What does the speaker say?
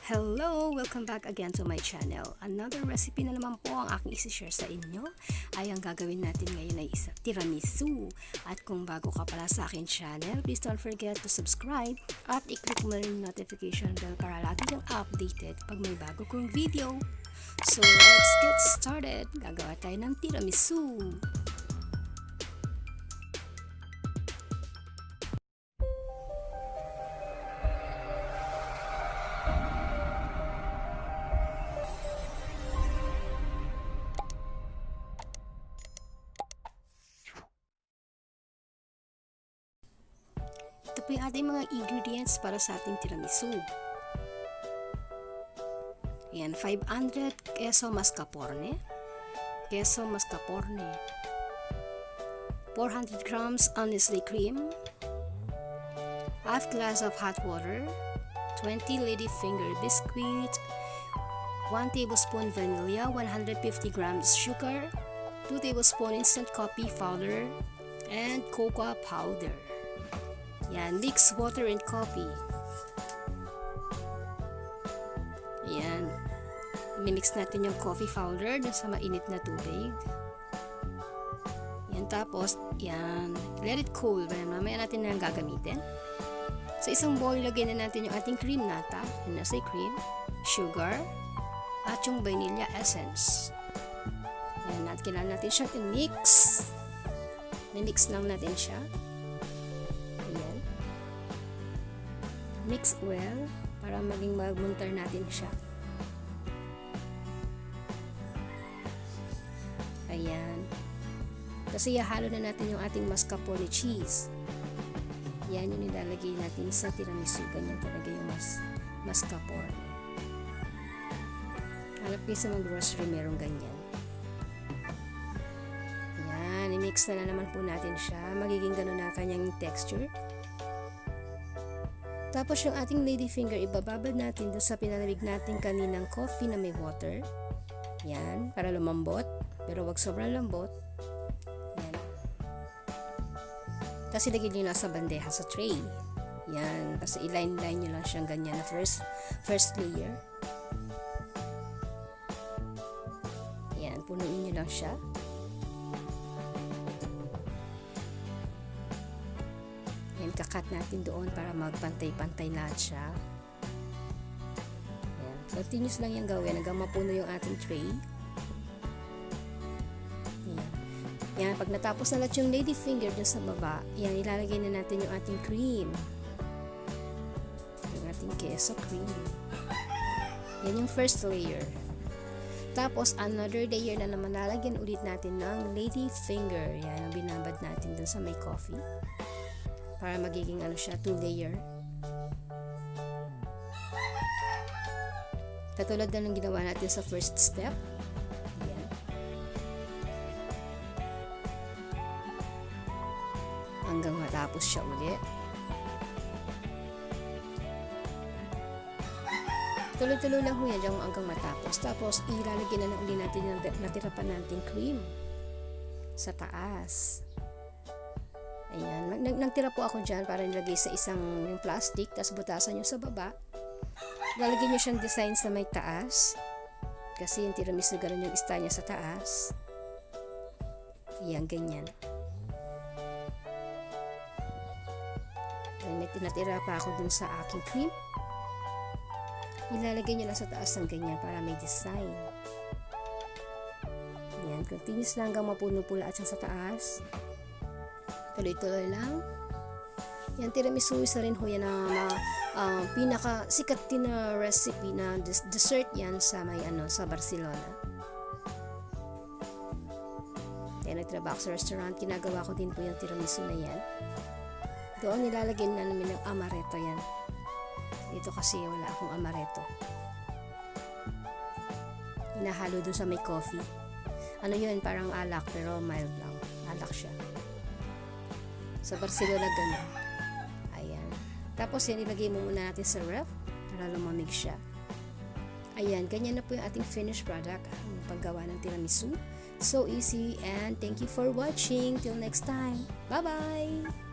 Hello! Welcome back again to my channel. Another recipe na naman po ang aking isi-share sa inyo ay ang gagawin natin ngayon ay isa tiramisu. At kung bago ka pala sa akin channel, please don't forget to subscribe at i-click mo rin yung notification bell para lagi kang updated pag may bago kong video. So let's get started! Gagawa tayo ng tiramisu. Ito po yung ating mga ingredients para sa ating tiramisu. Ayan, 500 queso mascarpone, 400 grams honestly cream, half glass of hot water, 20 ladyfinger biscuit, 1 tablespoon vanilla, 150 grams sugar, 2 tablespoon instant coffee powder, and cocoa powder. Yan, mix water and coffee. Yan. Mimix natin yung coffee powder dun sa mainit na tubig. Yan, tapos, yan. Let it cool. Mamaya natin na gagamitin. Sa isang bowl, ilagay na natin yung ating cream nata. Yung nasa cream, sugar, at yung vanilla essence. Yan, at kailangan natin siya i-mix. Mimix lang natin siya. Mix well para maging magmuntar natin siya. Ayan. Kasi ihalo na natin yung ating mascarpone cheese. Yan yung nilalagay natin sa tiramisu. Ganyan talaga yung mascarpone. Hanap kayo sa mga grocery, merong ganyan. Yan. I-mix na naman po natin siya. Magiging ganun na kanyang texture. Tapos yung ating ladyfinger, ibababad natin doon sa pinalamig natin kaninang coffee na may water. Yan, para lumambot. Pero wag sobrang lambot. Yan. Tapos ilagay nyo na sa bandeja, sa tray. Yan, tapos i-line-line nyo lang siyang ganyan na first layer. Yan, punuin nyo lang siya. Kakat natin doon para magpantay-pantay lahat siya. Ayan. Continuous lang yung gawin hanggang mapuno yung ating tray. Ayan. Yan, pag natapos na lahat yung ladyfinger dun sa baba, yan, ilalagay na natin yung ating cream. Yung ating queso cream. Yan yung first layer. Tapos, another layer na naman lalagyan ulit natin ng ladyfinger. Yan, ang binabad natin dun sa may coffee. Para magiging siya, 2-layer. Katulad na ng ginawa natin sa first step. Ayan. Hanggang matapos siya ulit. Tuloy-tuloy lang ho yan hanggang matapos. Tapos, ilalagyan na uli natin yung natira pa nating cream sa taas. Ayan, nagtira po ako dyan para nilagay sa isang yung plastic, tapos butasan nyo sa baba. Lalagyan nyo siyang design sa may taas. Kasi yung tiramisu ganun yung style niya sa taas. Ayan, ganyan. May tinatira pa ako dun sa aking cream. Ilalagay nyo lang sa taas ng ganyan para may design. Ayan, continuous lang hanggang mapuno po lahat siya sa taas. Tuloy-tuloy lang. Yan, tiramisu, isa rin ho yan na pinaka sikat din na recipe na dessert yan sa may sa Barcelona. Kaya nagtrabaho sa restaurant, ginagawa ko din po yung tiramisu na yan. Doon nilalagyan na namin ng amaretto yan. Dito kasi wala akong amaretto. Hinahalo dun sa may coffee. Ano yun, parang alak pero mild lang. Alak siya. Sa Barcelona ganun. Ayan. Tapos yan, ilagay mo muna natin sa ref para lumamig siya. Ayan, ganyan na po yung ating finished product. Ang paggawa ng tiramisu. So easy, and thank you for watching. Till next time. Bye-bye!